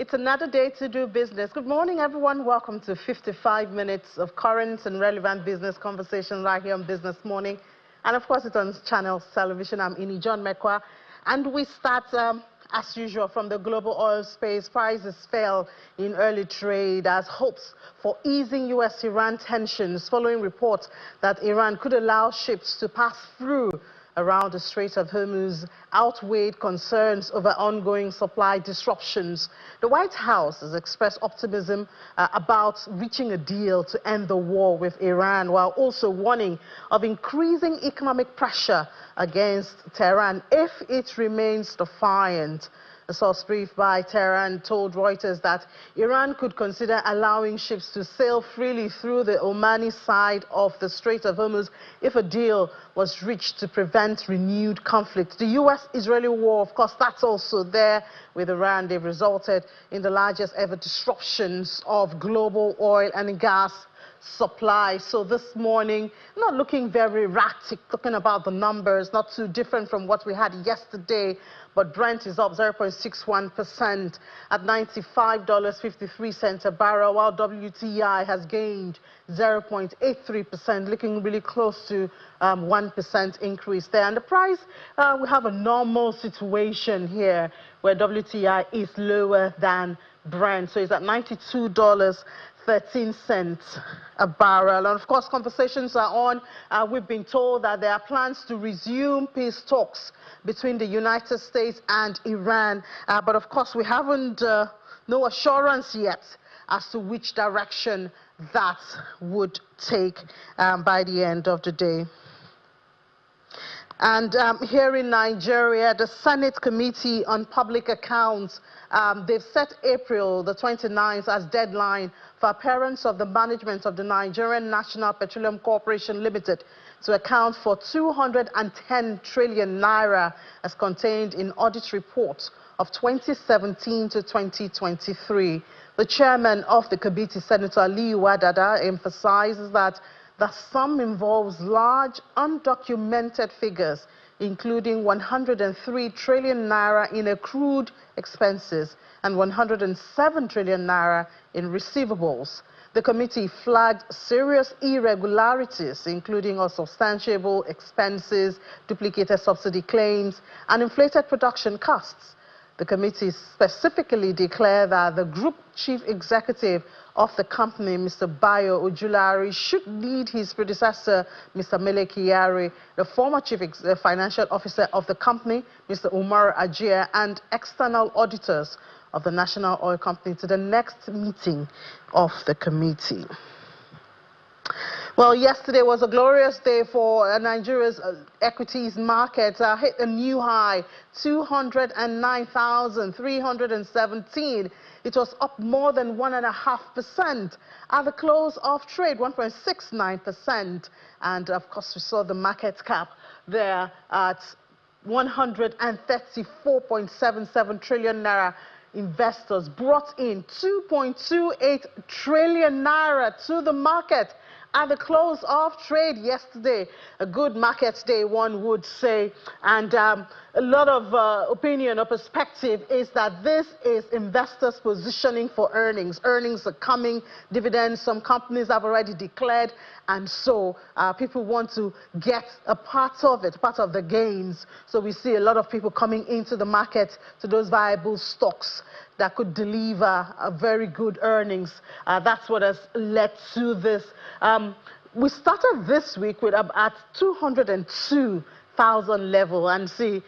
It's another day to do business. Good morning, everyone. Welcome to 55 minutes of current and relevant business conversation right here on Business Morning. And of course, it's on Channels Television. I'm Ini John Mekwa. And we start, as usual, from the global oil space. Prices fell in early trade as hopes for easing U.S.-Iran tensions following reports that Iran could allow ships to pass through around the Strait of Hormuz outweighed concerns over ongoing supply disruptions. The White House has expressed optimism about reaching a deal to end the war with Iran, while also warning of increasing economic pressure against Tehran if it remains defiant. A source briefed by Tehran told Reuters that Iran could consider allowing ships to sail freely through the Omani side of the Strait of Hormuz if a deal was reached to prevent renewed conflict. The U.S.-Israeli war, of course, that's also there with Iran. They've resulted in the largest ever disruptions of global oil and gas supply. So this morning, not looking very erratic, talking about the numbers, not too different from what we had yesterday, but Brent is up 0.61% at $95.53 a barrel, while WTI has gained 0.83%, looking really close to 1% increase there. And the price, we have a normal situation here where WTI is lower than Brent, so it's at $92.13 a barrel. And of course, conversations are on. We've been told that there are plans to resume peace talks between the United States and Iran. But of course, we haven't no assurance yet as to which direction that would take by the end of the day. And here in Nigeria, the Senate Committee on Public Accounts, they've set April the 29th as deadline for appearance of the management of the Nigerian National Petroleum Corporation Limited to account for 210 trillion naira as contained in audit reports of 2017 to 2023. The chairman of the committee, Senator Aliyu Wadada, emphasizes that the sum involves large undocumented figures, including 103 trillion naira in accrued expenses and 107 trillion naira in receivables. The committee flagged serious irregularities, including unsubstantiable expenses, duplicated subsidy claims, and inflated production costs. The committee specifically declared that the group chief executive of the company, Mr. Bayo Ojulari, should lead his predecessor, Mr. Mele Kyari, the former chief financial officer of the company, Mr. Umar Ajia, and external auditors of the National Oil Company to the next meeting of the committee. Well, yesterday was a glorious day for Nigeria's equities market. Hit a new high, 209,317. It was up more than 1.5%. At the close of trade, 1.69%. And of course, we saw the market cap there at 134.77 trillion naira. Investors brought in 2.28 trillion naira to the market at the close of trade yesterday. A good market day, one would say. And a lot of opinion or perspective is that this is investors positioning for earnings. Earnings are coming, dividends, some companies have already declared, and so people want to get a part of it, part of the gains. So we see a lot of people coming into the market to those viable stocks that could deliver a very good earnings. That's what has led to this. We started this week with at 202,000 level, and see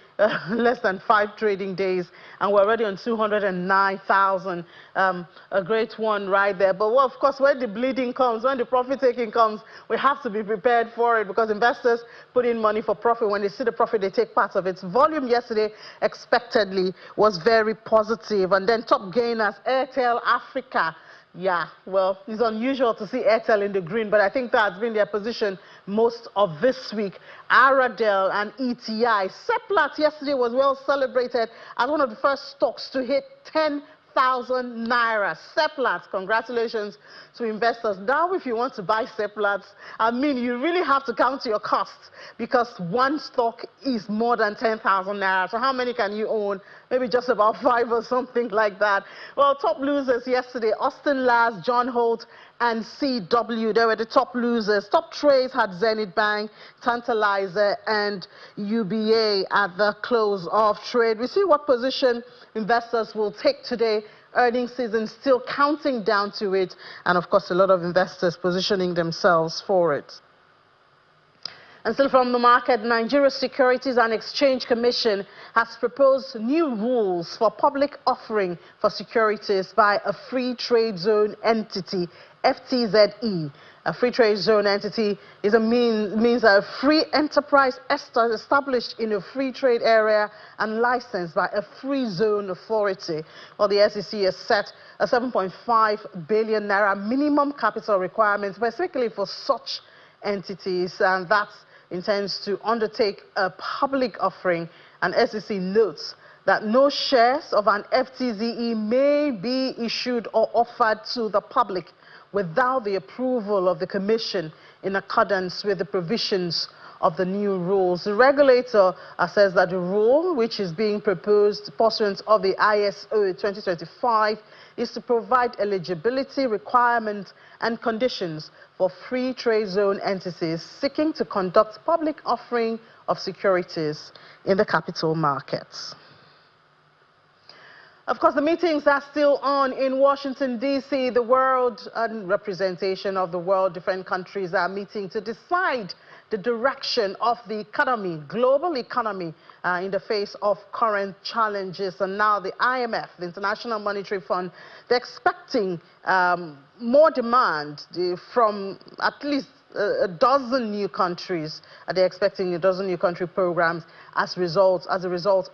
less than 5 trading days, and we're already on 209,000. A great one right there. But well, of course, when the bleeding comes, when the profit taking comes, we have to be prepared for it, because investors put in money for profit. When they see the profit, they take part of it. Volume yesterday expectedly was very positive. And then top gainers, Airtel Africa. Yeah, well, it's unusual to see Airtel in the green, but I think that's been their position most of this week. Aradel and ETI. Seplat yesterday was well celebrated as one of the first stocks to hit 10,000 naira. Seplat, congratulations to investors. Now, if you want to buy Seplats, I mean, you really have to count your costs. because one stock is more than 10,000 naira. So how many can you own? Maybe just about 5 or something like that. Well, top losers yesterday, Austin Lars, John Holt, and CW. They were the top losers. Top trades had Zenith Bank, Tantalizer, and UBA at the close of trade. We see what position investors will take today. Earnings season still counting down to it, and of course a lot of investors positioning themselves for it. And still from the market, Nigeria Securities and Exchange Commission has proposed new rules for public offering for securities by a free trade zone entity, FTZE. A free trade zone entity is means a free enterprise established in a free trade area and licensed by a free zone authority. Well, the SEC has set a 7.5 billion naira minimum capital requirement specifically for such entities, and that intends to undertake a public offering. And SEC notes that no shares of an FTZE may be issued or offered to the public without the approval of the Commission in accordance with the provisions of the new rules. The regulator says that the rule, which is being proposed pursuant of the ISO 2025, is to provide eligibility requirements and conditions for free trade zone entities seeking to conduct public offering of securities in the capital markets. Of course, the meetings are still on in Washington, D.C. The world representation of the world, different countries are meeting to decide the direction of the economy, global economy, in the face of current challenges. And now the IMF, the International Monetary Fund, they're expecting more demand from at least a dozen new countries. They're expecting a dozen new country programs as a result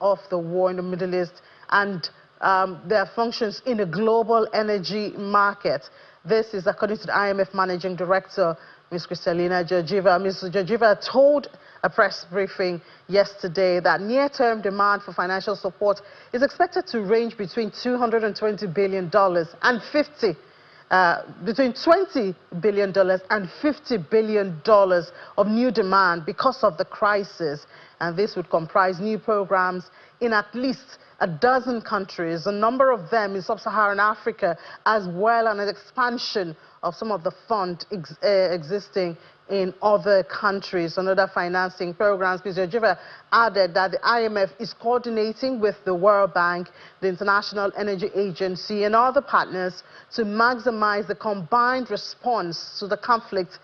of the war in the Middle East and their functions in a global energy market. This is according to the IMF Managing Director, Ms. Kristalina Georgieva. Ms. Georgieva told a press briefing yesterday that near-term demand for financial support is expected to range between $220 billion and between $20 billion and $50 billion of new demand because of the crisis. And this would comprise new programs in at least a dozen countries, a number of them in sub-Saharan Africa, as well as an expansion of some of the funds existing in other countries and other financing programs. Ms. Georgieva added that the IMF is coordinating with the World Bank, the International Energy Agency, and other partners to maximize the combined response to the conflict,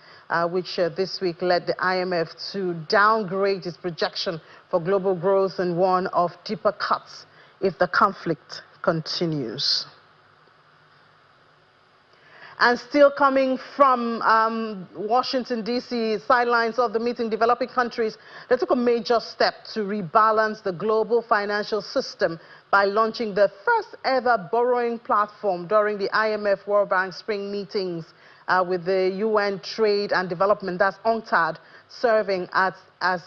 which this week led the IMF to downgrade its projection for global growth and warn of deeper cuts if the conflict continues. And still coming from Washington, D.C., sidelines of the meeting, developing countries, they took a major step to rebalance the global financial system by launching the first ever borrowing platform during the IMF World Bank spring meetings with the UN Trade and Development, that's UNCTAD, serving as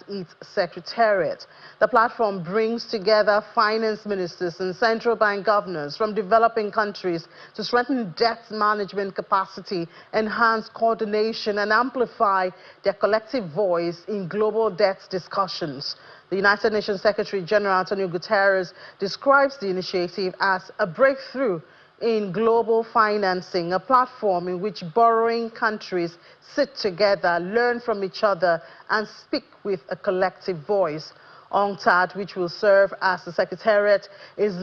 its secretariat. The platform brings together finance ministers and central bank governors from developing countries to strengthen debt management capacity, enhance coordination, and amplify their collective voice in global debt discussions. The United Nations Secretary General Antonio Guterres describes the initiative as a breakthrough in global financing, a platform in which borrowing countries sit together, learn from each other, and speak with a collective voice. UNCTAD, which will serve as the secretariat, is the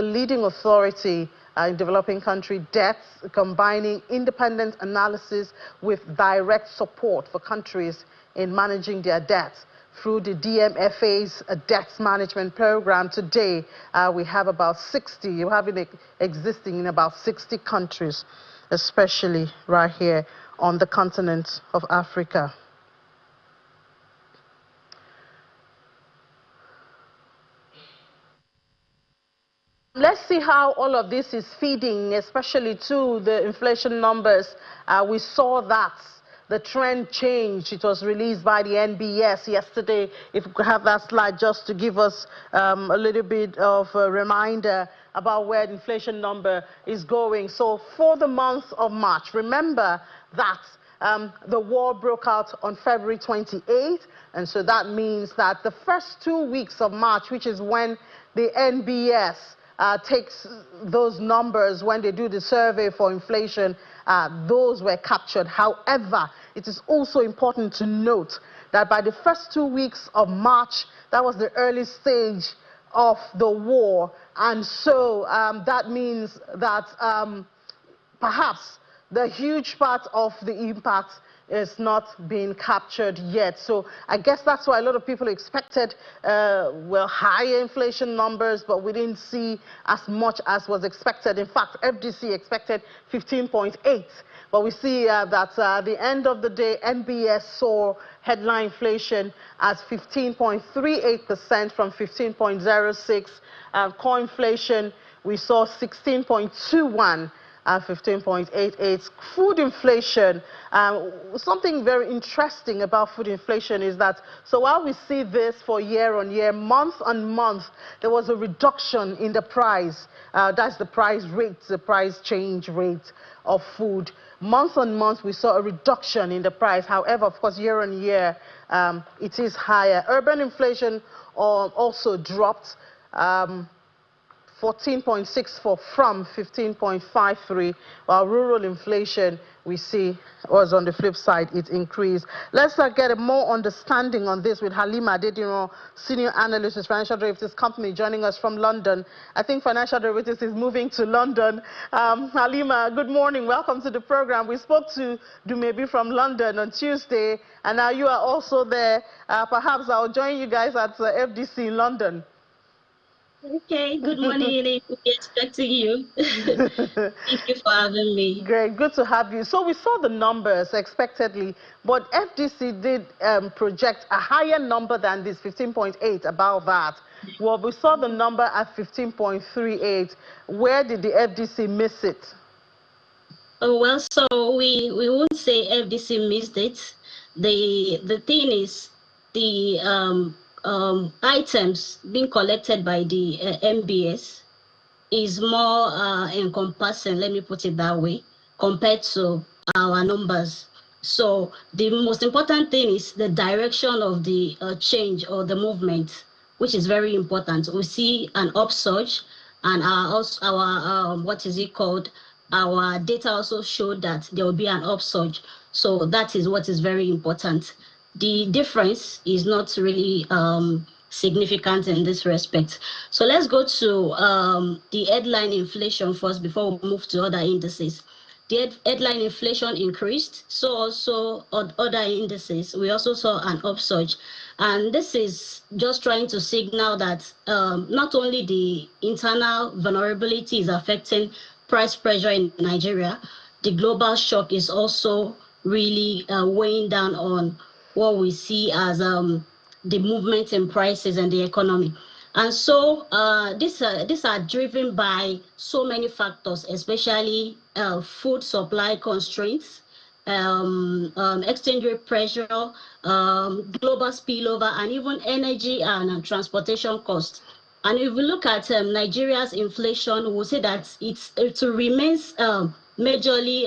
leading authority in developing country debts, combining independent analysis with direct support for countries in managing their debts. Through the DMFA's debt management program, today we have about 60, you have it existing in about 60 countries, especially right here on the continent of Africa. Let's see how all of this is feeding, especially to the inflation numbers. We saw that the trend changed. It was released by the NBS yesterday. If we could have that slide just to give us a little bit of a reminder about where the inflation number is going. So for the month of March, remember that The war broke out on February 28th, and so that means that the first 2 weeks of March, which is when the NBS takes those numbers when they do the survey for inflation, those were captured. However, it is also important to note that by the first 2 weeks of March, that was the early stage of the war, and so that means that perhaps the huge part of the impact is not being captured yet. So I guess that's why a lot of people expected, well, higher inflation numbers, but we didn't see as much as was expected. In fact, FDC expected 15.8. But we see that at the end of the day, NBS saw headline inflation as 15.38% from 15.06. Core inflation, we saw 16.21. 15.88. Food inflation, something very interesting about food inflation is that, so while we see this for year on year, month on month, there was a reduction in the price. That's the price rate, the price change rate of food. Month on month, we saw a reduction in the price. However, of course, year on year, it is higher. Urban inflation also dropped. 14.64 from 15.53, while rural inflation, we see, was on the flip side, it increased. Let's get a more understanding on this with Halima Adediro, Senior Analyst with Financial Derivatives Company, joining us from London. I think Financial Derivatives is moving to London. Halima, good morning. Welcome to the program. We spoke to Dumebi from London on Tuesday, and now you are also there. Perhaps I'll join you guys at FDC in London. Okay, good morning. We'll be expecting you. Thank you for having me. Great, good to have you. So we saw the numbers expectedly, but FDC did project a higher number than this, 15.8, about that. Well, we saw the number at 15.38. Where did the FDC miss it? Oh, well, so we won't say FDC missed it. The thing is, the items being collected by the MBS is more encompassing, let me put it that way, compared to our numbers. So the most important thing is the direction of the change or the movement, which is very important. We see an upsurge, and our what is it called? Our data also showed that there will be an upsurge. So that is what is very important. The difference is not really significant in this respect. So let's go to the headline inflation first before we move to other indices. The headline inflation increased, so also on other indices. We also saw an upsurge. And this is just trying to signal that not only the internal vulnerability is affecting price pressure in Nigeria, the global shock is also really weighing down on what we see as the movement in prices and the economy. And so these are driven by so many factors, especially food supply constraints, exchange rate pressure, global spillover, and even energy and transportation costs. And if we look at Nigeria's inflation, we'll say that it remains majorly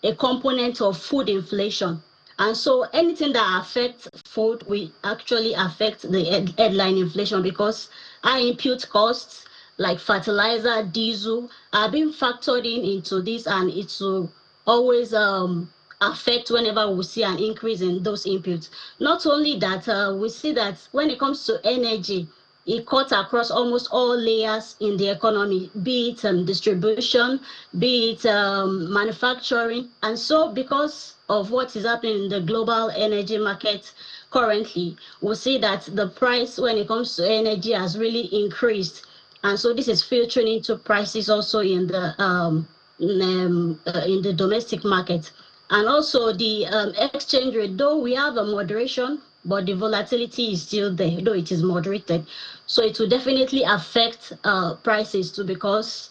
a component of food inflation. And so anything that affects food will actually affect the headline inflation, because our input costs like fertilizer, diesel are being factored into this, and it will always affect whenever we see an increase in those inputs. Not only that, we see that when it comes to energy, it cuts across almost all layers in the economy, be it distribution, be it manufacturing. And so because of what is happening in the global energy market currently, we see that the price when it comes to energy has really increased. And so this is filtering into prices also in the domestic market. And also the exchange rate, though we have a moderation, but the volatility is still there, though it is moderated. So it will definitely affect prices too, because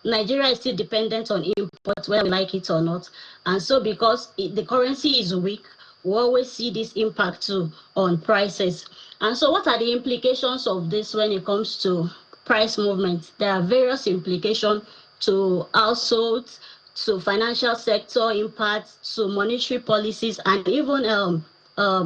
Nigeria is still dependent on imports, whether we like it or not. And so because the currency is weak, we always see this impact too on prices. And so what are the implications of this when it comes to price movement? There are various implications to households, to financial sector impact, to monetary policies, and even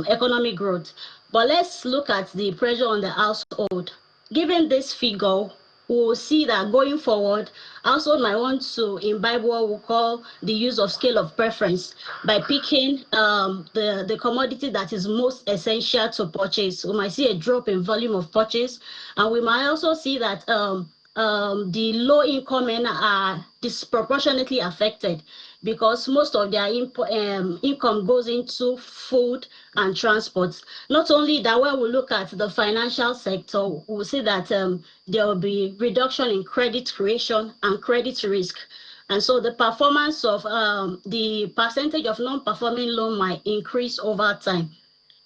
economic growth. But let's look at the pressure on the household. Given this figure, we will see that going forward, household might want to imbibe what we call the use of scale of preference by picking the commodity that is most essential to purchase. We might see a drop in volume of purchase, and we might also see that the low income men are disproportionately affected because most of their income goes into food and transport. Not only that, when we look at the financial sector, we'll see that there will be reduction in credit creation and credit risk. And so the performance of the percentage of non-performing loan might increase over time.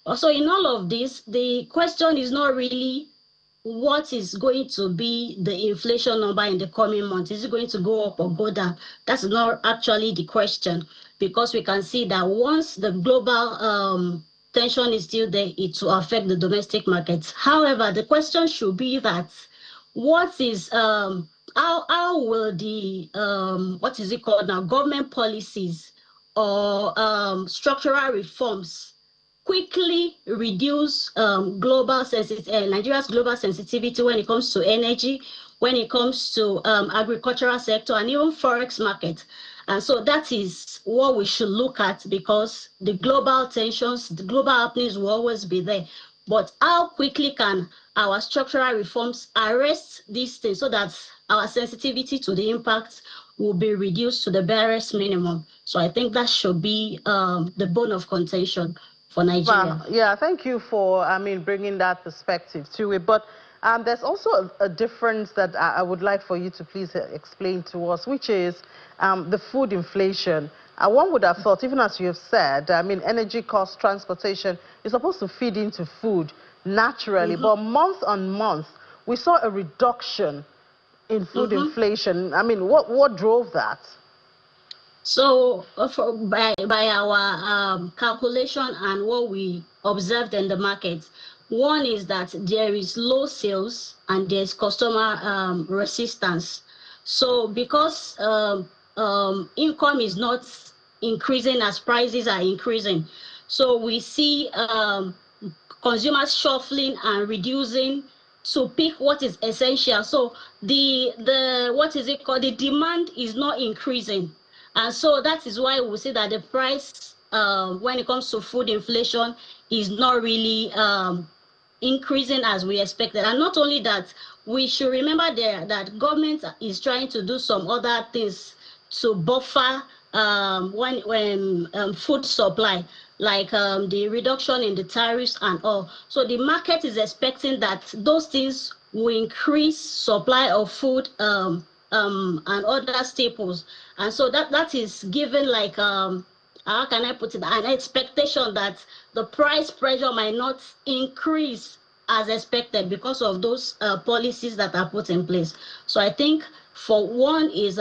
Also, in all of this, the question is not really what is going to be the inflation number in the coming months. Is it going to go up or go down? That's not actually the question, because we can see that once the global tension is still there, it will affect the domestic markets. However, the question should be that what is how will the what is it called now, government policies or structural reforms quickly reduce Nigeria's global sensitivity when it comes to energy, when it comes to agricultural sector, and even forex market. And so that is what we should look at, because the global tensions, the global happenings will always be there. But how quickly can our structural reforms arrest these things so that our sensitivity to the impact will be reduced to the barest minimum? So I think that should be the bone of contention for Nigeria. Well, yeah, thank you for, bringing that perspective to it. But there's also a difference that I would like for you to please explain to us, which is the food inflation. One would have thought, even as you have said, energy cost, transportation is supposed to feed into food naturally. But month on month, we saw a reduction in food inflation. What drove that? So by our calculation and what we observed in the market, one is that there is low sales and there's customer resistance. So because income is not increasing as prices are increasing, so we see consumers shuffling and reducing to pick what is essential. So the what is it called? The demand is not increasing. And so that is why we see that the price, when it comes to food inflation, is not really increasing as we expected. And not only that, we should remember there that government is trying to do some other things to buffer when food supply, like the reduction in the tariffs and all. So the market is expecting that those things will increase supply of food and other staples. And so that is given like how can I put it, an expectation that the price pressure might not increase as expected because of those policies that are put in place. So I think for one is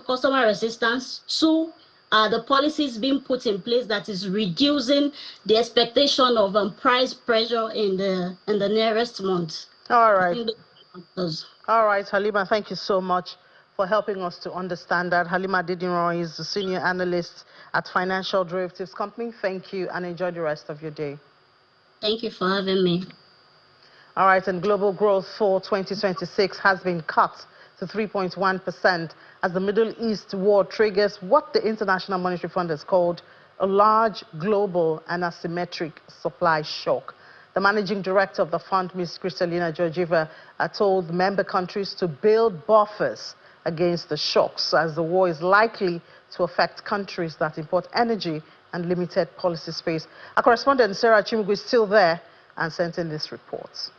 customer resistance. Two, the policies being put in place that is reducing the expectation of price pressure in the nearest months. All right. All right, Halima, thank you so much for helping us to understand that. Halima Didinro is the senior analyst at Financial Derivatives Company. Thank you and enjoy the rest of your day. Thank you for having me. All right, and global growth for 2026 has been cut to 3.1% as the Middle East war triggers what the International Monetary Fund has called a large global and asymmetric supply shock. The managing director of the fund, Ms. Kristalina Georgieva, told member countries to build buffers against the shocks, as the war is likely to affect countries that import energy and limited policy space. Our correspondent, Sarah Chimugu, is still there and sent in this report.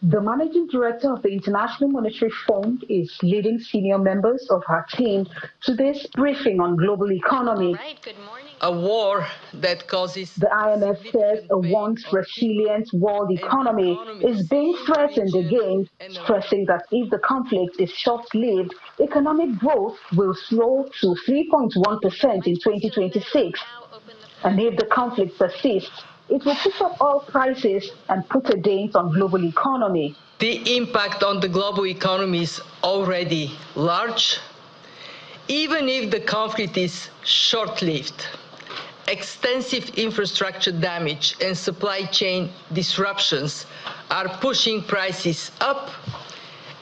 The managing director of the International Monetary Fund is leading senior members of her team to this briefing on global economy. Right, good morning. A war that causes... The IMF says a once resilient world economy is being threatened again, stressing that if the conflict is short-lived, economic growth will slow to 3.1% in 2026. And if the conflict persists, it will push up oil prices and put a dent on global economy. The impact on the global economy is already large. Even if the conflict is short-lived, extensive infrastructure damage and supply chain disruptions are pushing prices up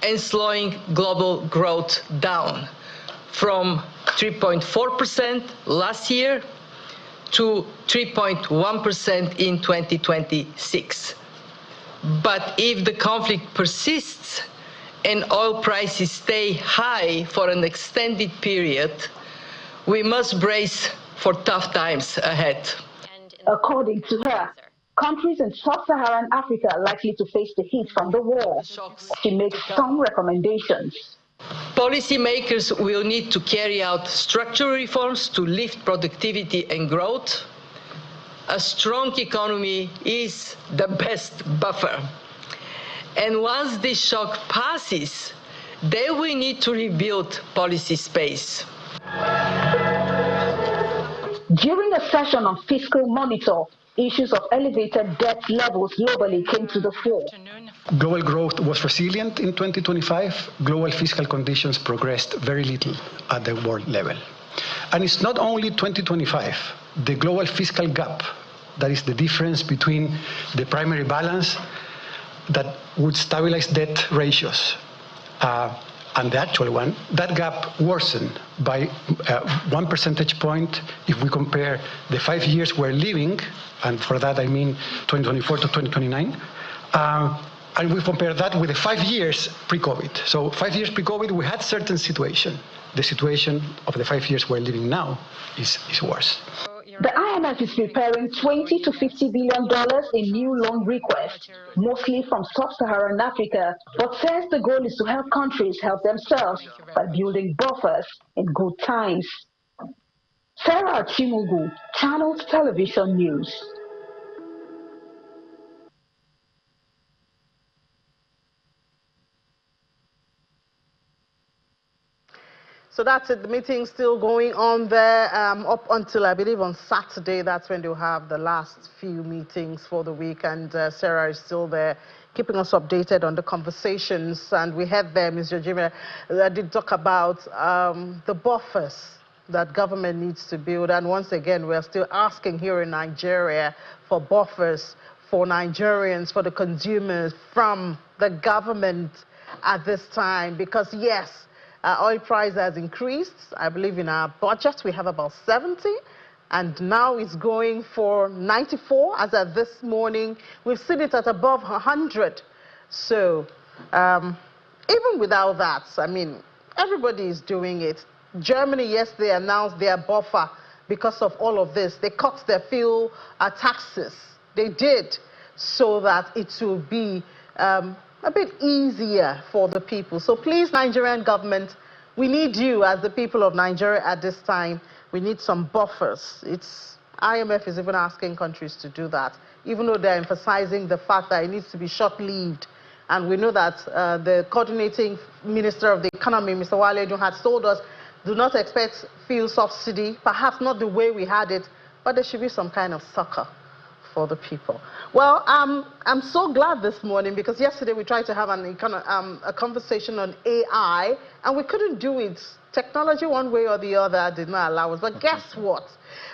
and slowing global growth down from 3.4% last year to 3.1% in 2026. But if the conflict persists and oil prices stay high for an extended period, we must brace for tough times ahead. According to her, countries in sub-Saharan Africa are likely to face the heat from the war. She makes some recommendations. Policymakers will need to carry out structural reforms to lift productivity and growth. A strong economy is the best buffer. And once this shock passes, then we need to rebuild policy space. During a session on Fiscal Monitor, issues of elevated debt levels globally came to the fore. Global growth was resilient in 2025. Global fiscal conditions progressed very little at the world level. And it's not only 2025. The global fiscal gap, that is the difference between the primary balance that would stabilize debt ratios and the actual one, that gap worsened by 1 percentage point if we compare the 5 years we're living, and for that I mean 2024 to 2029, and we compare that with the 5 years pre-COVID. So 5 years pre-COVID, we had certain situation. The situation of the 5 years we're living now is worse. The IMF is preparing $20 to $50 billion in new loan requests, mostly from sub-Saharan Africa, but says the goal is to help countries help themselves by building buffers in good times. Sarah Chimugu, Channels Television News. So that's it. The meeting's still going on there up until, I believe, on Saturday. That's when they'll have the last few meetings for the week. And Sarah is still there keeping us updated on the conversations. And we had there, Ms. Jojime, did talk about the buffers that government needs to build. And once again, we're still asking here in Nigeria for buffers for Nigerians, for the consumers, from the government at this time. Because, yes, oil price has increased. I believe in our budget we have about 70, and now it's going for 94 as of this morning. We've seen it at above 100. So even without that, I mean, everybody is doing it. Germany, yes, they announced their buffer because of all of this. They cut their fuel taxes. They did, so that it will be a bit easier for the people. So please, Nigerian government, we need you as the people of Nigeria at this time. We need some buffers. IMF is even asking countries to do that, even though they're emphasizing the fact that it needs to be short-lived. And we know that the coordinating minister of the economy, Mr. Wale Edun, has told us, do not expect fuel subsidy, perhaps not the way we had it, but there should be some kind of succor for the people. Well, I'm so glad this morning, because yesterday we tried to have a conversation on AI, and we couldn't do it. Technology, one way or the other, did not allow us. But guess what?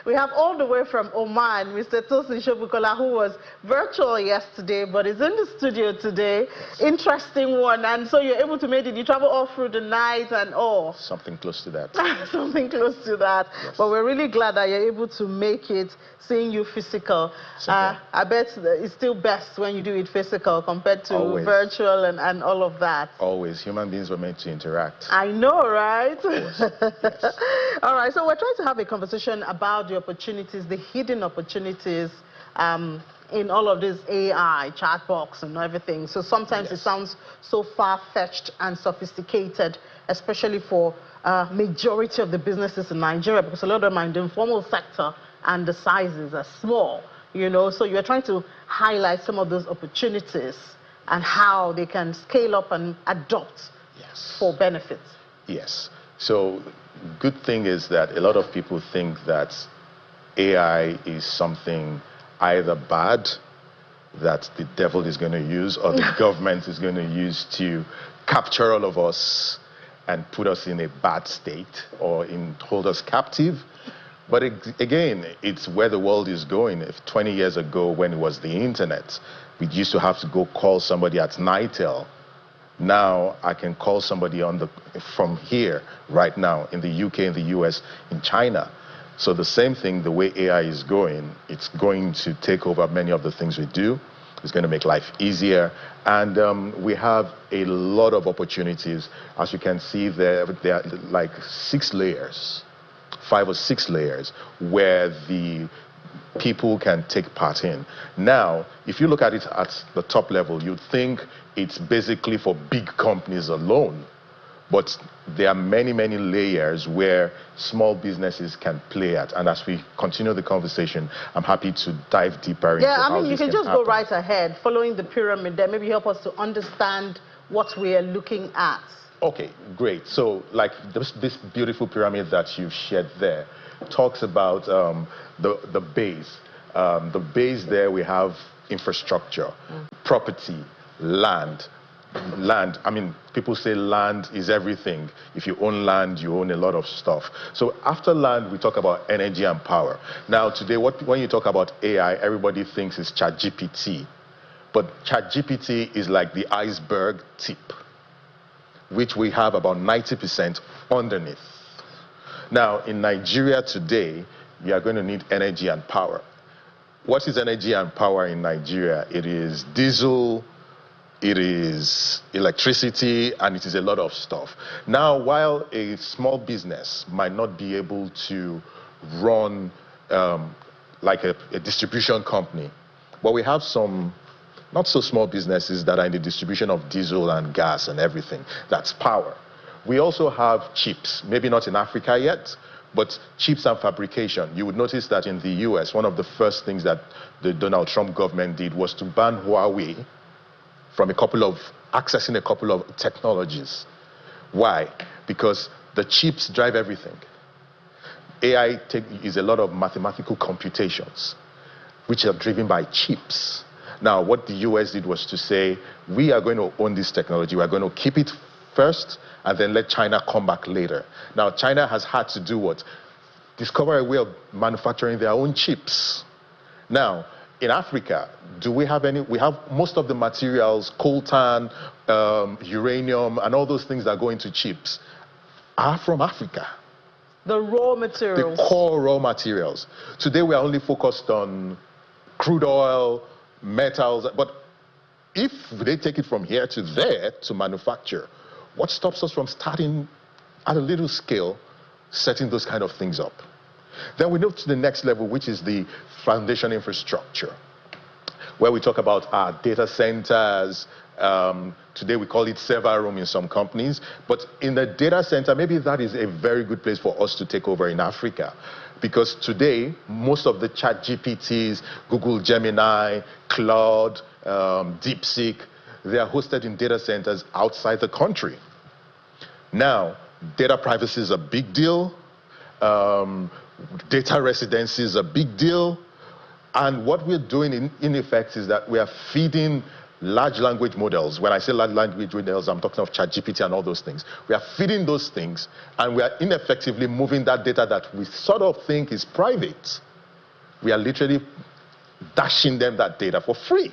We have all the way from Oman, Mr. Tosin Shobukola, who was virtual yesterday, but is in the studio today. Interesting one. And so you're able to make it. You travel all through the night and all. Something close to that. Something close to that. Yes. But we're really glad that you're able to make it, seeing you physical. I bet it's still best when you do it physical compared to Always. Virtual and all of that. Always. Human beings were meant to interact. I know, right? Yes. All right, so we're trying to have a conversation about the opportunities, the hidden opportunities in all of this AI, chat box and everything. So sometimes it sounds so far-fetched and sophisticated, especially for majority of the businesses in Nigeria, because a lot of them are in the informal sector and the sizes are small, you know. So you're trying to highlight some of those opportunities and how they can scale up and adopt for benefits. Yes. So good thing is that a lot of people think that AI is something either bad, that the devil is going to use, or the government is going to use to capture all of us and put us in a bad state or hold us captive. But again, it's where the world is going. If 20 years ago, when it was the internet, we used to have to go call somebody at Nitel. Now I can call somebody from here right now in the UK, in the US, in China. So the same thing, the way AI is going, it's going to take over many of the things we do. It's going to make life easier. And we have a lot of opportunities. As you can see, there are like 6 layers, 5 or 6 layers, where the people can take part in. Now, if you look at it at the top level, you'd think it's basically for big companies alone. But there are many, many layers where small businesses can play at. And as we continue the conversation, I'm happy to dive deeper into how this can happen. Yeah, I mean, you can just go right ahead, following the pyramid there. Maybe help us to understand what we are looking at. Okay, great. So, like this beautiful pyramid that you've shared there talks about the base. The base there, we have infrastructure, property, land. Land, I mean, people say land is everything. If you own land, you own a lot of stuff. So after land, we talk about energy and power. Now today, when you talk about AI, everybody thinks it's ChatGPT. But ChatGPT is like the iceberg tip, which we have about 90% underneath. Now, in Nigeria today, we are going to need energy and power. What is energy and power in Nigeria? It is diesel, it is electricity, and it is a lot of stuff. Now, while a small business might not be able to run like a distribution company, but we have some not so small businesses that are in the distribution of diesel and gas and everything. That's power. We also have chips, maybe not in Africa yet, but chips and fabrication. You would notice that in the US, one of the first things that the Donald Trump government did was to ban Huawei from accessing a couple of technologies. Why? Because the chips drive everything. AI is a lot of mathematical computations, which are driven by chips. Now, what the US did was to say, we are going to own this technology, we're going to keep it first, and then let China come back later. Now, China has had to do what? Discover a way of manufacturing their own chips. Now, in Africa, do we have any? We have most of the materials, coltan, uranium, and all those things that go into chips are from Africa. The raw materials. The core raw materials. Today, we are only focused on crude oil, metals, but if they take it from here to there to manufacture, what stops us from starting at a little scale, setting those kind of things up? Then we move to the next level, which is the foundation infrastructure, where we talk about our data centers. Today we call it server room in some companies, but in the data center, maybe that is a very good place for us to take over in Africa. Because today, most of the ChatGPTs, Google Gemini, Claude, DeepSeek, they are hosted in data centers outside the country. Now, data privacy is a big deal. Data residency is a big deal. And what we're doing in effect is that we are feeding large language models. When I say large language models, I'm talking of ChatGPT and all those things. We are feeding those things, and we are ineffectively moving that data that we sort of think is private. We are literally dashing them that data for free.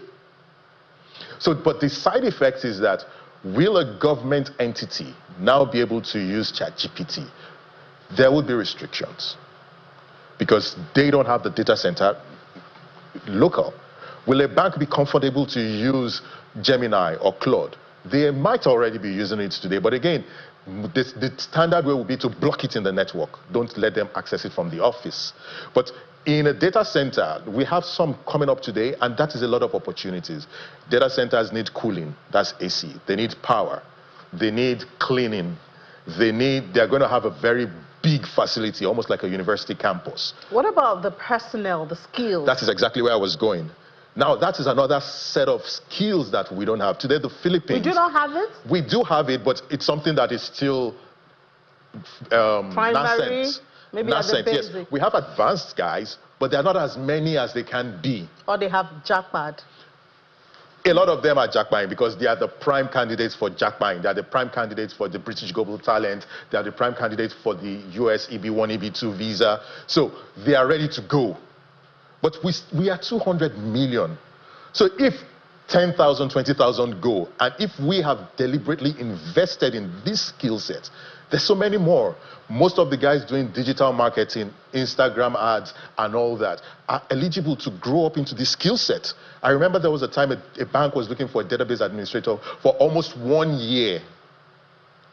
So, but the side effect is that will a government entity now be able to use ChatGPT? There will be restrictions because they don't have the data center local. Will a bank be comfortable to use Gemini or Claude? They might already be using it today, but again, the standard way will be to block it in the network. Don't let them access it from the office. But in a data center, we have some coming up today, and that is a lot of opportunities. Data centers need cooling, that's AC. They need power. They need cleaning. They're going to have a very big facility, almost like a university campus. What about the personnel, the skills? That is exactly where I was going. Now, that is another set of skills that we don't have. Today, the Philippines... We do not have it? We do have it, but it's something that is still primary, nascent. maybe nascent, at the basic. Yes. We have advanced guys, but they're not as many as they can be. Or they have jackpot. A lot of them are jackpotting because they are the prime candidates for jackpotting. They are the prime candidates for the British Global Talent. They are the prime candidates for the US EB1, EB2 visa. So they are ready to go. But we are 200 million. So if 10,000, 20,000 go, and if we have deliberately invested in this skill set, there's so many more. Most of the guys doing digital marketing, Instagram ads, and all that are eligible to grow up into this skill set. I remember there was a time a bank was looking for a database administrator for almost 1 year.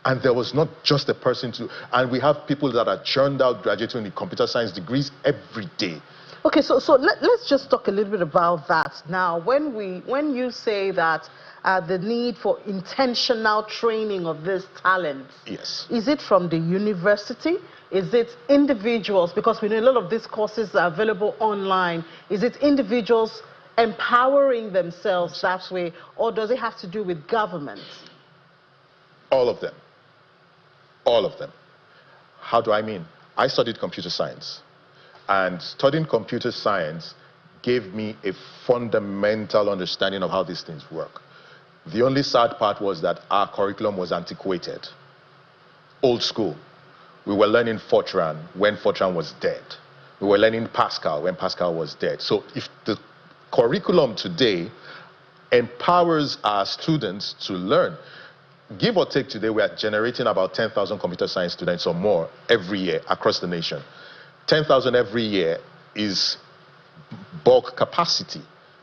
And there was not just a person to, and we have people that are churned out graduating with computer science degrees every day. Okay, so let's just talk a little bit about that now. When you say that the need for intentional training of these talents, yes, is it from the university? Is it individuals? Because we know a lot of these courses are available online. Is it individuals empowering themselves that way, or does it have to do with government? All of them. All of them. How do I mean? I studied computer science. And studying computer science gave me a fundamental understanding of how these things work. The only sad part was that our curriculum was antiquated, old school. We were learning Fortran when Fortran was dead. We were learning Pascal when Pascal was dead. So if the curriculum today empowers our students to learn, give or take today, we are generating about 10,000 computer science students or more every year across the nation. 10,000 every year is bulk capacity.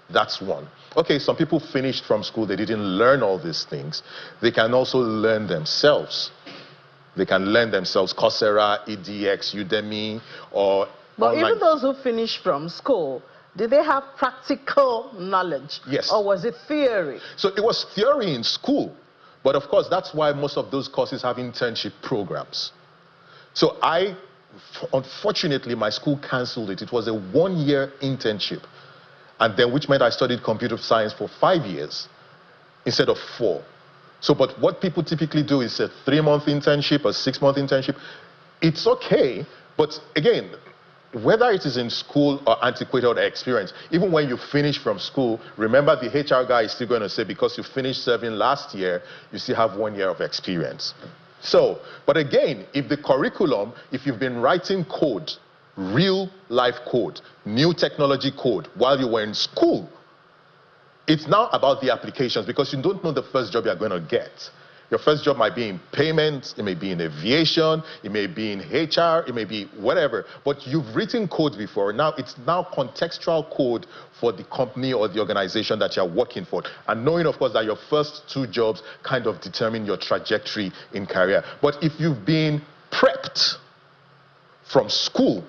That's one. Okay, some people finished from school, they didn't learn all these things. They can also learn themselves. They can learn themselves, Coursera, EDX, Udemy, or But online. even those who finished from school, did they have practical knowledge? Yes. Or was it theory? So it was theory in school. But of course, that's why most of those courses have internship programs. So unfortunately, my school canceled it. It was a 1-year internship, and then which meant I studied computer science for 5 years instead of 4. So, but what people typically do is a 3-month internship, a 6-month internship. It's okay, but again, whether it is in school or antiquated experience, even when you finish from school, remember the HR guy is still going to say, because you finished serving last year, you still have 1 year of experience. So, but again, if the curriculum, if you've been writing code, real life code, new technology code while you were in school, it's now about the applications, because you don't know the first job you're going to get. Your first job might be in payments, it may be in aviation, it may be in HR, it may be whatever. But you've written code before. Now it's now contextual code for the company or the organization that you're working for. And knowing, of course, that your first 2 jobs kind of determine your trajectory in career. But if you've been prepped from school,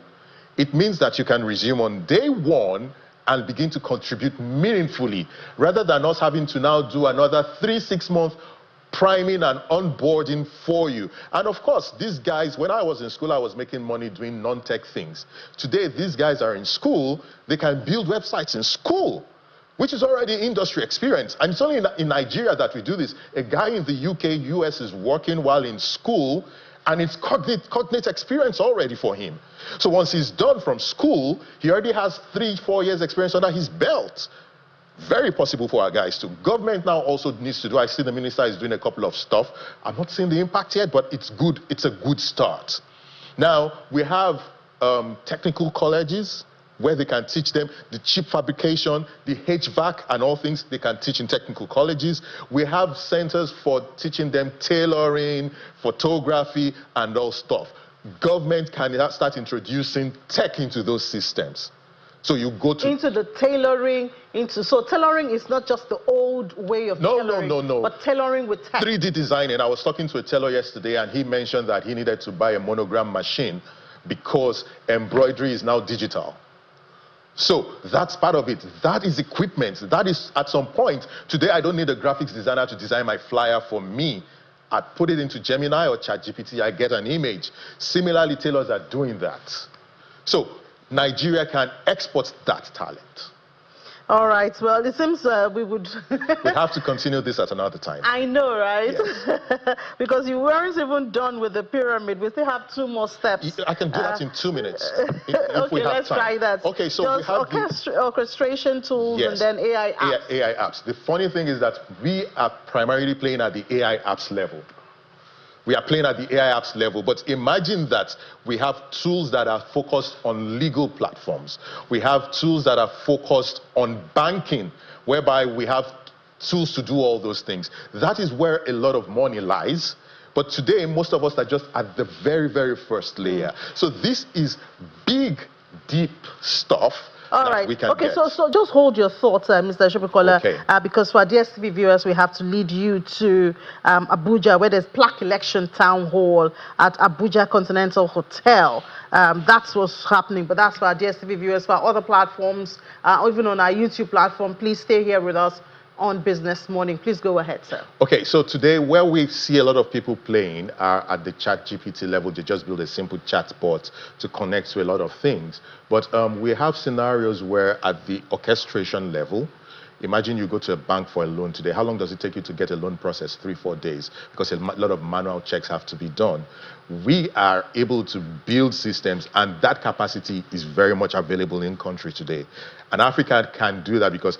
it means that you can resume on day 1 and begin to contribute meaningfully, rather than us having to now do another 3-6 months priming and onboarding for you. And of course, these guys, when I was in school, I was making money doing non-tech things. Today, these guys are in school, they can build websites in school, which is already industry experience. And it's only in Nigeria that we do this. A guy in the UK, US is working while in school, and it's cognate experience already for him. So once he's done from school, he already has 3-4 years experience under his belt. Very possible for our guys too. Government now also needs to do, I see the minister is doing a couple of stuff. I'm not seeing the impact yet, but it's good. It's a good start. Now, we have technical colleges where they can teach them the chip fabrication, the HVAC and all things they can teach in technical colleges. We have centers for teaching them tailoring, photography, and all stuff. Government can start introducing tech into those systems. So you go to into the tailoring, so tailoring is not just the old way of tailoring, no. but tailoring with tech. 3D designing. I was talking to a tailor yesterday, and he mentioned that he needed to buy a monogram machine because embroidery is now digital. So that's part of it. That is equipment. That is, at some point, today I don't need a graphics designer to design my flyer for me. I put it into Gemini or ChatGPT, I get an image. Similarly, tailors are doing that. So Nigeria can export that talent. All right. Well, it seems we would. We have to continue this at another time. I know, right? Yes. Because you weren't even done with the pyramid. We still have 2 more steps. I can do that in 2 minutes. If Okay, we have let's time. try that. Okay, so we have orchestration tools, yes, and then AI apps. AI apps. The funny thing is that we are primarily playing at the AI apps level. We are playing at the AI apps level, but imagine that we have tools that are focused on legal platforms. We have tools that are focused on banking, whereby we have tools to do all those things. That is where a lot of money lies. But today, most of us are just at the very, very first layer. So this is big, deep stuff. All right. We can okay, get. so just hold your thoughts, Mr. Shobukola, Okay. Because for our DSTV viewers, we have to lead you to Abuja, where there's Plaque Election Town Hall at Abuja Continental Hotel. That's what's happening, but that's for our DSTV viewers. For our other platforms, even on our YouTube platform, please stay here with us on Business Morning. Please go ahead, sir. Okay, so today where we see a lot of people playing are at the ChatGPT level. They just build a simple chatbot to connect to a lot of things. But we have scenarios where at the orchestration level, imagine you go to a bank for a loan today. How long does it take you to get a loan process? 3-4 days, because a lot of manual checks have to be done. We are able to build systems, and that capacity is very much available in country today. And Africa can do that because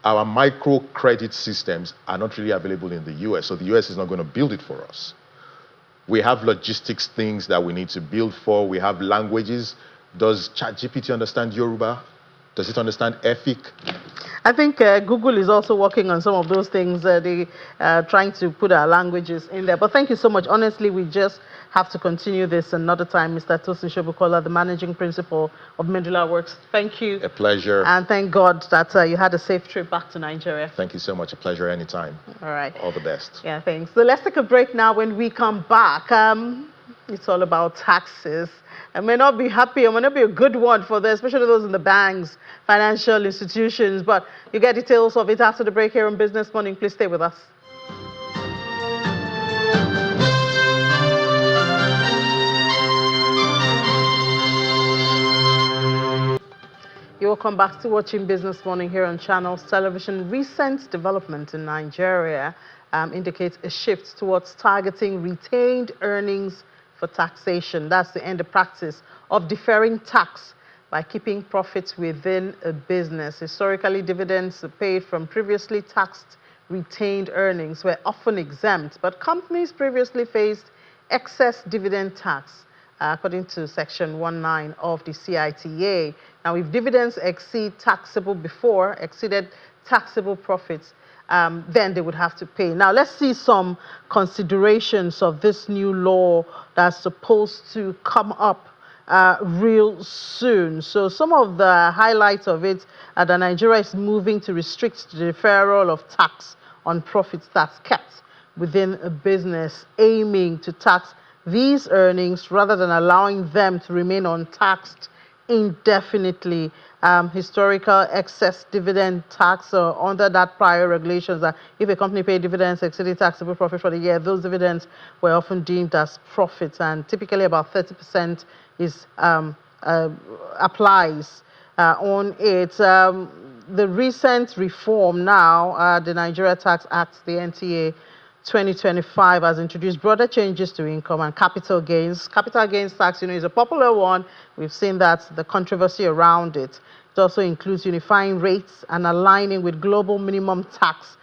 our microcredit systems are not really available in the US, so the US is not going to build it for us. We have logistics things that we need to build for. We have languages. Does ChatGPT understand Yoruba? Does it understand Efik? I think Google is also working on some of those things. They trying to put our languages in there. But thank you so much. Honestly, we just have to continue this another time. Mr. Tosin Shobukola, the managing principal of Medulla Works. Thank you. A pleasure. And thank God that you had a safe trip back to Nigeria. Thank you so much. A pleasure anytime. All right. All the best. Yeah, thanks. So let's take a break now. When we come back, it's all about taxes. It may not be happy, it may not be a good one for especially those in the banks, financial institutions, but you get details of it after the break here on Business Morning. Please stay with us. You're welcome back to watching Business Morning here on Channels Television. Recent development in Nigeria indicates a shift towards targeting retained earnings for taxation. That's the end of practice of deferring tax by keeping profits within a business. Historically, dividends paid from previously taxed retained earnings were often exempt, but companies previously faced excess dividend tax, according to Section 19 of the CITA. Now, if dividends exceeded taxable profits, then they would have to pay. Now, let's see some considerations of this new law that's supposed to come up real soon. So some of the highlights of it are that Nigeria is moving to restrict the deferral of tax on profits that's kept within a business, aiming to tax these earnings rather than allowing them to remain untaxed indefinitely. Historical excess dividend tax under that prior regulations that if a company paid dividends exceeding taxable profit for the year, those dividends were often deemed as profits, and typically about 30% is applies on it. The recent reform now, the Nigeria Tax Act, the NTA 2025, has introduced broader changes to income and capital gains. Capital gains tax, is a popular one. We've seen that, the controversy around it. It also includes unifying rates and aligning with global minimum tax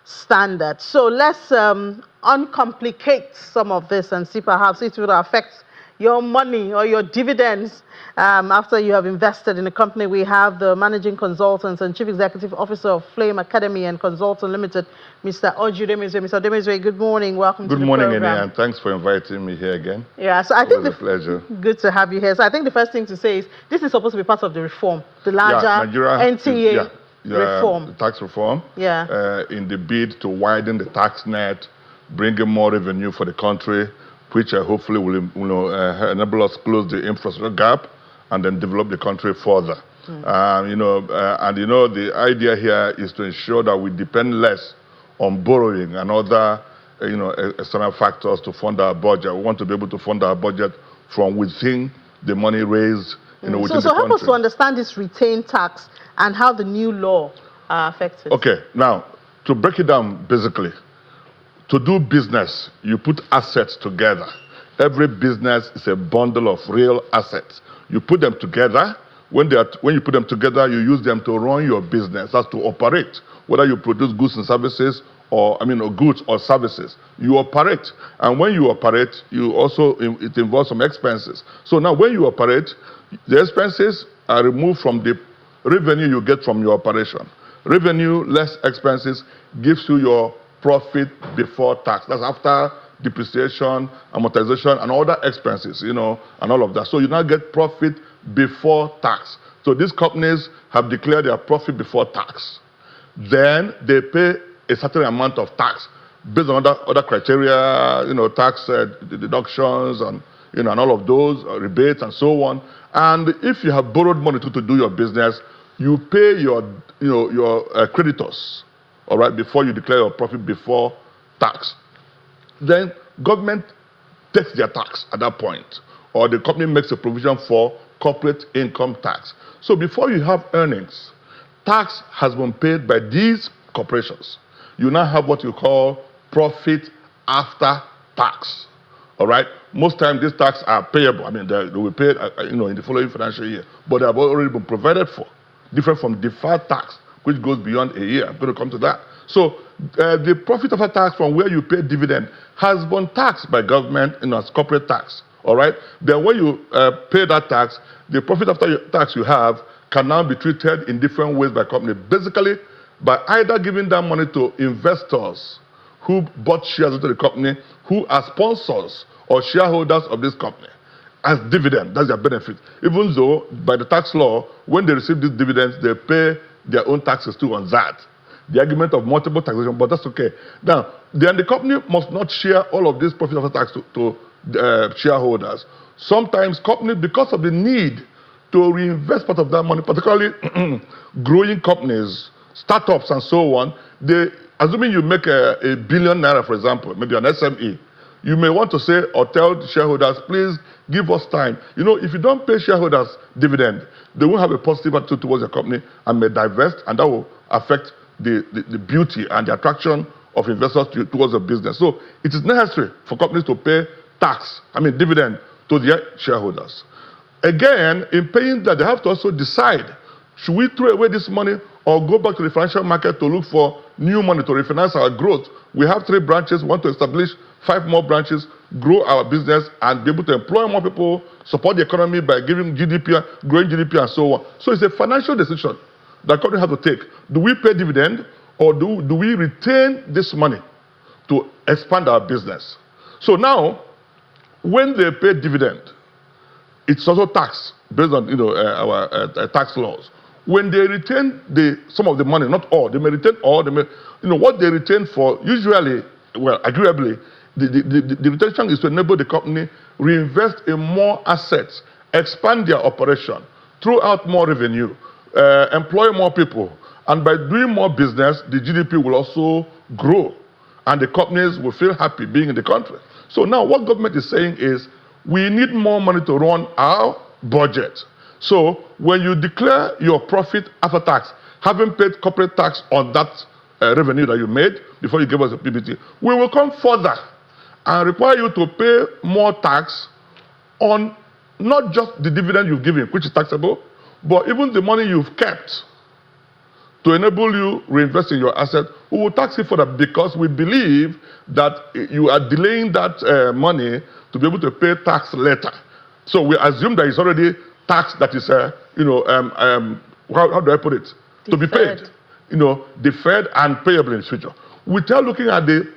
standards. So let's uncomplicate some of this and see perhaps it will affect your money or your dividends after you have invested in a company. We have the managing consultant and chief executive officer of Flame Academy and Consultant Limited, Mr. Oju Demezwe. Mr. Demezwe, good morning. Welcome to the program. Good morning, and thanks for inviting me here again. Yeah, so I think it's a pleasure. Good to have you here. So I think the first thing to say is this is supposed to be part of the reform, the larger NTA reform. The tax reform. Yeah. In the bid to widen the tax net, bring in more revenue for the country, which hopefully will enable us close the infrastructure gap and then develop the country further. The idea here is to ensure that we depend less on borrowing and other external factors to fund our budget. We want to be able to fund our budget from within the money raised within the country. So help us to understand this retained tax and how the new law are affected. Okay, now, to break it down basically, to do business, you put assets together. Every business is a bundle of real assets. You put them together. When you put them together, you use them to run your business. That's to operate. Whether you produce goods and services, or goods or services, you operate. And when you operate, it involves some expenses. So now, when you operate, the expenses are removed from the revenue you get from your operation. Revenue less expenses gives you your profit before tax. That's after depreciation, amortization, and other expenses, and all of that. So you now get profit before tax. So these companies have declared their profit before tax. Then they pay a certain amount of tax based on other criteria, tax deductions and and all of those rebates and so on. And if you have borrowed money to do your business, you pay your creditors, all right, before you declare your profit before tax. Then government takes their tax at that point, or the company makes a provision for corporate income tax. So before you have earnings, tax has been paid by these corporations. You now have what you call profit after tax. All right. Most times these taxes are payable. I mean, they will pay, in the following financial year, but they have already been provided for. Different from deferred tax, which goes beyond a year. I'm going to come to that. So the profit after tax from where you pay dividend has been taxed by government as corporate tax. All right. Then when you pay that tax, the profit after tax you have can now be treated in different ways by company. Basically, by either giving that money to investors who bought shares into the company, who are sponsors or shareholders of this company, as dividend. That's their benefit. Even though, by the tax law, when they receive these dividends, they pay their own taxes too on that. The argument of multiple taxation, but that's okay. Now, then the company must not share all of this profit after tax to shareholders. Sometimes companies, because of the need to reinvest part of that money, particularly growing companies, startups and so on, assuming you make a billion naira, for example, maybe an SME, you may want to say or tell the shareholders, please give us time. If you don't pay shareholders dividend, they won't have a positive attitude towards the company and may divest, and that will affect the beauty and the attraction of investors towards the business. So it is necessary for companies to pay dividend to their shareholders. Again, in paying that, they have to also decide, should we throw away this money or go back to the financial market to look for new money to refinance our growth? We have 3 branches, we want to establish 5 more branches, grow our business, and be able to employ more people, support the economy by giving GDP, growing GDP, and so on. So it's a financial decision that company have to take. Do we pay dividend, or do we retain this money to expand our business? So now, when they pay dividend, it's also taxed based on our tax laws. When they retain some of the money, not all, they may retain all. They may, what they retain for, usually, agreeably, the retention is to enable the company reinvest in more assets, expand their operation, throw out more revenue, employ more people, and by doing more business, the GDP will also grow, and the companies will feel happy being in the country. So now, what government is saying is, we need more money to run our budget. So when you declare your profit after tax, having paid corporate tax on that revenue that you made before you gave us a PBT, we will come further and require you to pay more tax on not just the dividend you've given, which is taxable, but even the money you've kept to enable you reinvest in your asset. We will tax you for that because we believe that you are delaying that money to be able to pay tax later. So we assume that it's already tax that is, how do I put it? Deferred. To be paid, deferred and payable in the future. Without looking at the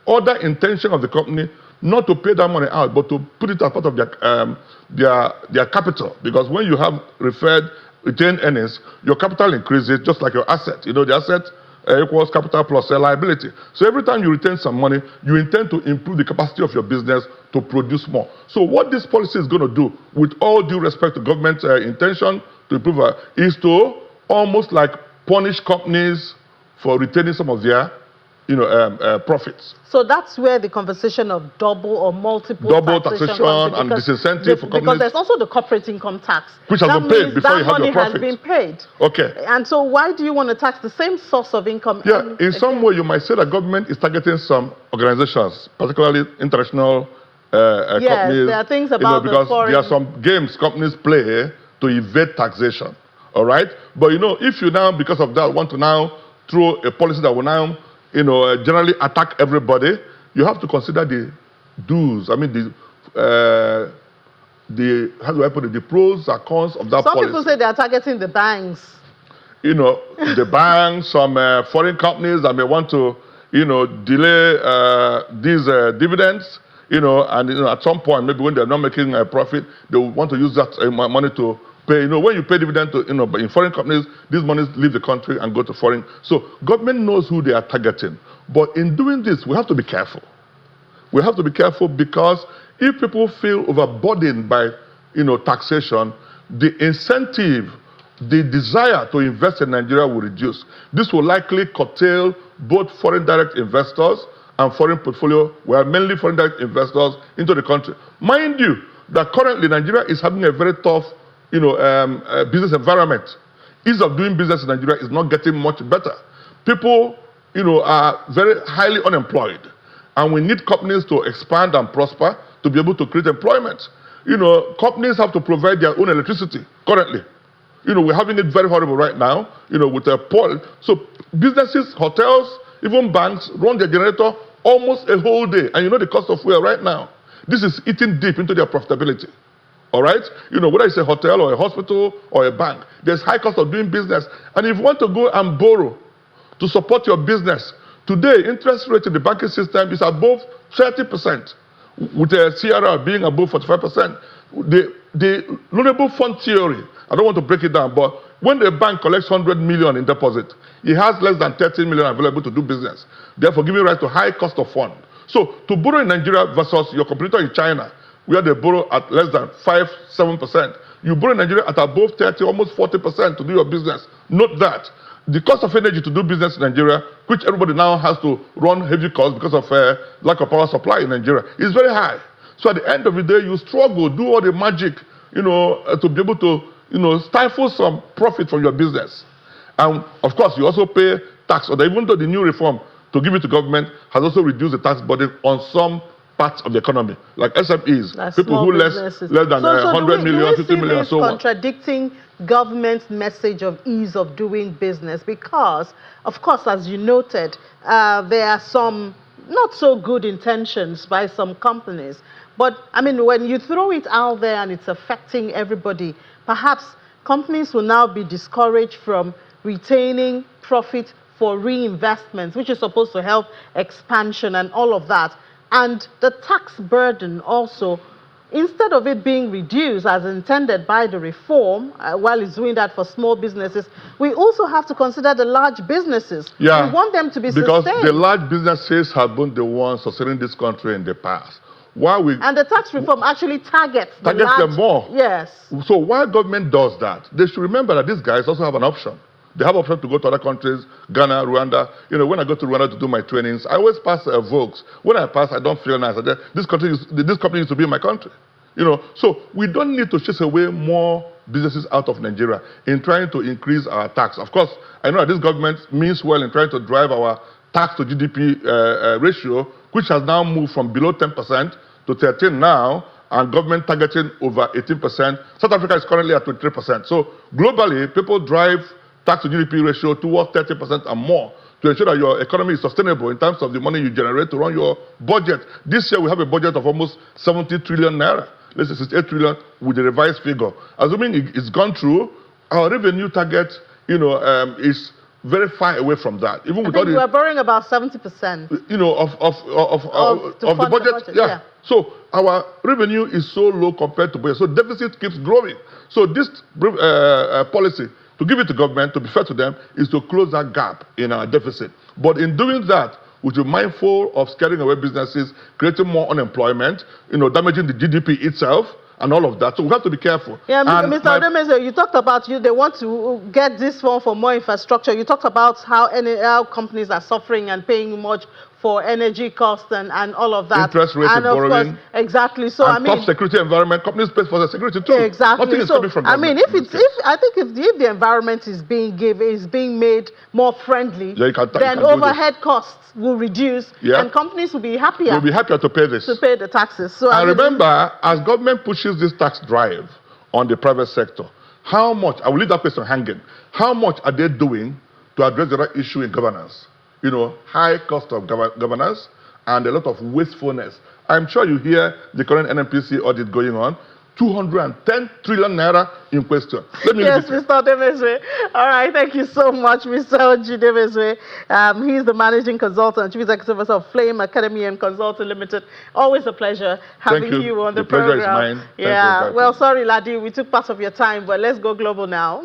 other intention of the company, not to pay that money out, but to put it as part of their capital. Because when you have retained earnings, your capital increases just like your asset. The asset equals capital plus liability. So every time you retain some money, you intend to improve the capacity of your business to produce more. So what this policy is going to do, with all due respect to government intention to improve, is to almost like punish companies for retaining some of their profits. So that's where the conversation of double or multiple taxation and disincentive for companies. Because there's also the corporate income tax. Which has been paid before you have your profit. That money has been paid. Okay. And so why do you want to tax the same source of income? Yeah, in some way you might say that government is targeting some organizations, particularly international companies. Yes, there are things about because the foreign... there are some games companies play to evade taxation. All right? But if you now, because of that, want to now throw a policy that will now, generally attack everybody, you have to consider the do's. I mean, how do I put it? The pros and cons of that policy. Some people say they are targeting the banks. The banks, some foreign companies that may want to, delay these dividends, and at some point, maybe when they're not making a profit, they will want to use that money to pay. When you pay dividend to, in foreign companies, these monies leave the country and go to foreign. So government knows who they are targeting. But in doing this, we have to be careful. We have to be careful because if people feel overburdened by, taxation, the incentive, the desire to invest in Nigeria will reduce. This will likely curtail both foreign direct investors and foreign portfolio, where mainly foreign direct investors into the country. Mind you, that currently Nigeria is having a very tough business environment. Ease of doing business in Nigeria is not getting much better. People, are very highly unemployed. And we need companies to expand and prosper to be able to create employment. Companies have to provide their own electricity currently. We're having it very horrible right now, with a poll. So businesses, hotels, even banks run their generator almost a whole day. And the cost of fuel right now. This is eating deep into their profitability. All right? Whether it's a hotel or a hospital or a bank, there's high cost of doing business. And if you want to go and borrow to support your business, today, interest rate in the banking system is above 30%, with the CRR being above 45%. The loanable fund theory, I don't want to break it down, but when the bank collects 100 million in deposit, it has less than 13 million available to do business, therefore giving rise to high cost of fund. So to borrow in Nigeria versus your competitor in China, where they borrow at less than 5-7%, you borrow in Nigeria at above 30, almost 40% to do your business. Note that the cost of energy to do business in Nigeria, which everybody now has to run heavy costs because of lack of power supply in Nigeria, is very high. So at the end of the day, you struggle, do all the magic, to be able to, stifle some profit from your business. And of course, you also pay tax. Or even though the new reform to give it to government has also reduced the tax burden on some parts of the economy, like SMEs, that's people who less than 100 million, 50 million, and so on. Contradicting government's message of ease of doing business, because, of course, as you noted, there are some not so good intentions by some companies. But, I mean, when you throw it out there and it's affecting everybody, perhaps companies will now be discouraged from retaining profit for reinvestments, which is supposed to help expansion and all of that. And the tax burden also, instead of it being reduced as intended by the reform, while it's doing that for small businesses, we also have to consider the large businesses. Yeah, we want them to be because sustained. The large businesses have been the ones sustaining this country in the past. And the tax reform actually targets them more. Yes. So why government does that? They should remember that these guys also have an option. They have option to go to other countries, Ghana, Rwanda. When I go to Rwanda to do my trainings, I always pass Vokes. When I pass, I don't feel nice. This company used to be in my country. So we don't need to chase away more businesses out of Nigeria in trying to increase our tax. Of course, I know that this government means well in trying to drive our tax to GDP ratio, which has now moved from below 10% to 13% now, and government targeting over 18%. South Africa is currently at 23%. So globally, people drive tax to GDP ratio towards 30% and more to ensure that your economy is sustainable in terms of the money you generate to run your budget. This year, we have a budget of almost 70 trillion naira. Let's say 68 trillion with the revised figure. Assuming it's gone through, our revenue target, is very far away from that. Even with all we are borrowing about 70%. Of the budget. Yeah. So our revenue is so low compared to budget. So deficit keeps growing. So this policy, to give it to government, to be fair to them, is to close that gap in our deficit. But in doing that, we should be mindful of scaring away businesses, creating more unemployment, damaging the GDP itself, and all of that. So we have to be careful. Yeah, And Mr. Odemeze, you talked about they want to get this one for more infrastructure. You talked about how companies are suffering and paying much for energy costs and all of that. Interest rates and of of borrowing. course, exactly. So and I mean, top security environment, companies pay for the security too. exactly. Nothing is So coming from I mean, government if the environment is being made more friendly, Yeah, you can then do overhead costs will reduce, Yeah. and companies will be happier. We'll be happier to pay this. To pay the taxes. So And I mean, remember, as government pushes this tax drive on the private sector, how much, I will leave that question hanging, how much are they doing to address the right issue in governance? You know, high cost of governance and a lot of wastefulness. I'm sure you hear the current NNPCL audit going on. 210 trillion naira in question. Let me yes, Mr. Odemeze. All right, thank you so much, Mr. Oji Demeze. He's the managing consultant, chief executive officer of Flame Academy and Consulting Limited. Always a pleasure having you on the program. The pleasure is mine. Yeah, well, sorry, Ladi, we took part of your time, but let's go global now.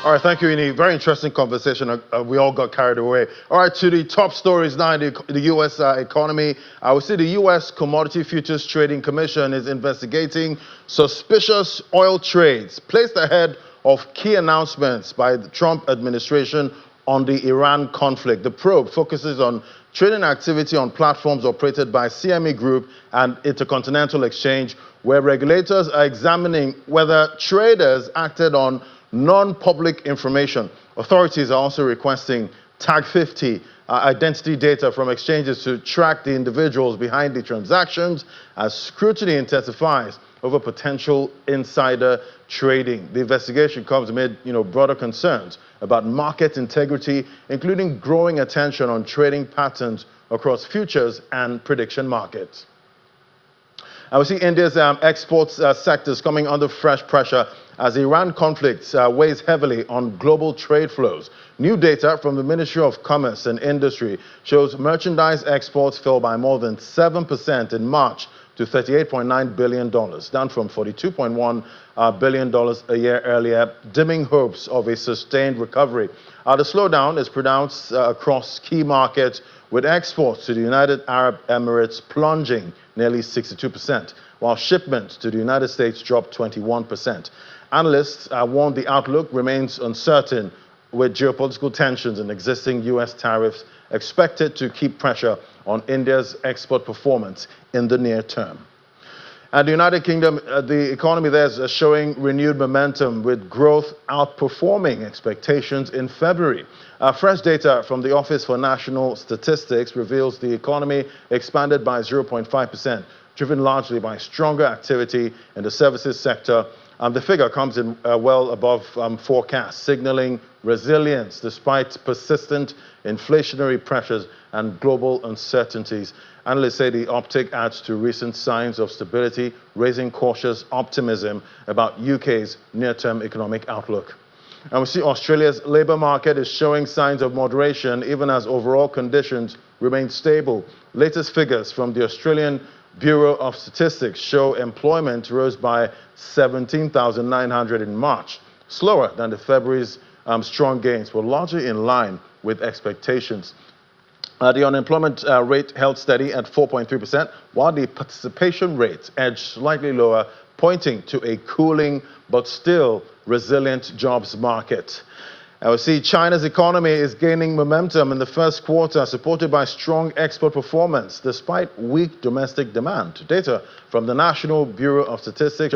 All right, thank you, Ini. Very interesting conversation. We all got carried away. All right, to the top stories now in the U.S. Economy. We see the U.S. Commodity Futures Trading Commission is investigating suspicious oil trades placed ahead of key announcements by the Trump administration on the Iran conflict. The probe focuses on trading activity on platforms operated by CME Group and Intercontinental Exchange, where regulators are examining whether traders acted on non-public information. Authorities are also requesting Tag 50 identity data from exchanges to track the individuals behind the transactions as scrutiny intensifies over potential insider trading. The investigation comes amid, broader concerns about market integrity, including growing attention on trading patterns across futures and prediction markets. We see India's exports sectors coming under fresh pressure as the Iran conflict weighs heavily on global trade flows. New data from the Ministry of Commerce and Industry shows merchandise exports fell by more than 7% in March to $38.9 billion, down from $42.1 billion a year earlier, dimming hopes of a sustained recovery. The slowdown is pronounced across key markets, with exports to the United Arab Emirates plunging nearly 62%, while shipments to the United States dropped 21%. Analysts warn the outlook remains uncertain, with geopolitical tensions and existing U.S. tariffs expected to keep pressure on India's export performance in the near term. And the United Kingdom, the economy there is showing renewed momentum, with growth outperforming expectations in February. Fresh data from the Office for National Statistics reveals the economy expanded by 0.5%, driven largely by stronger activity in the services sector. The figure comes in well above forecast, signaling resilience despite persistent inflationary pressures and global uncertainties. Analysts say the uptick adds to recent signs of stability, raising cautious optimism about UK's near-term economic outlook. And we see Australia's labour market is showing signs of moderation, even as overall conditions remain stable. Latest figures from the Australian Bureau of Statistics show employment rose by 17,900 in March, slower than the February's strong gains, but largely in line with expectations. The unemployment rate held steady at 4.3%, while the participation rate edged slightly lower, pointing to a cooling but still resilient jobs market. We see China's economy is gaining momentum in the first quarter, supported by strong export performance despite weak domestic demand. Data from the National Bureau of Statistics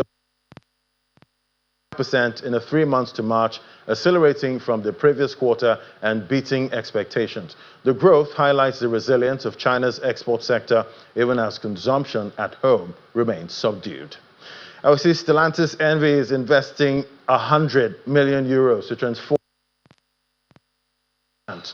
% in the 3 months to March, accelerating from the previous quarter and beating expectations. The growth highlights the resilience of China's export sector, even as consumption at home remains subdued. We see Stellantis Envy is investing €100 million to transform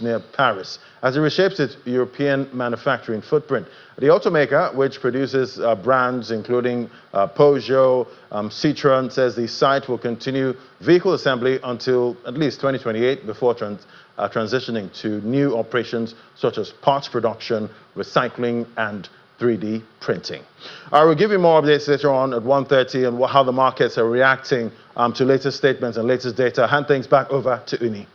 near Paris as it reshapes its European manufacturing footprint. The automaker, which produces brands including Peugeot, Citroën, says the site will continue vehicle assembly until at least 2028 before transitioning to new operations such as parts production, recycling, and 3D printing. We'll give you more updates later on at 1:30 and how the markets are reacting to latest statements and latest data. Hand things back over to Uni.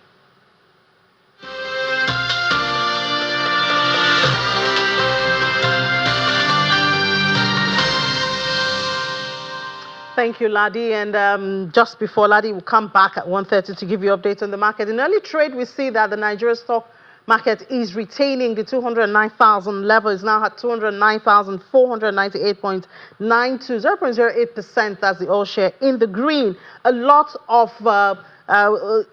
Thank you, Ladi. And just before Ladi will come back at 1:30 to give you updates on the market. In early trade, we see that the Nigeria stock market is retaining the 209,000 level. It's now at 209,498.92, 0.08%. That's the all share in the green. A lot of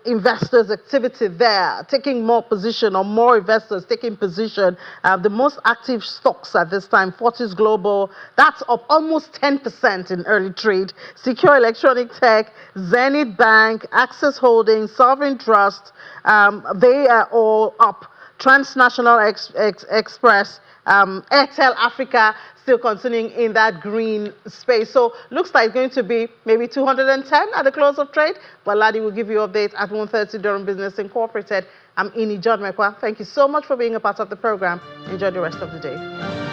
investors' activity there, taking more position, or more investors taking position. The most active stocks at this time, Fortis Global, that's up almost 10% in early trade. Secure Electronic Tech, Zenith Bank, Access Holdings, Sovereign Trust, they are all up. Transnational Express, Airtel Africa still continuing in that green space. So looks like it's going to be maybe 210 at the close of trade. But Ladi will give you updates at 1:30 during Business Incorporated. I'm Ini John Mekwa. Thank you so much for being a part of the program. Enjoy the rest of the day.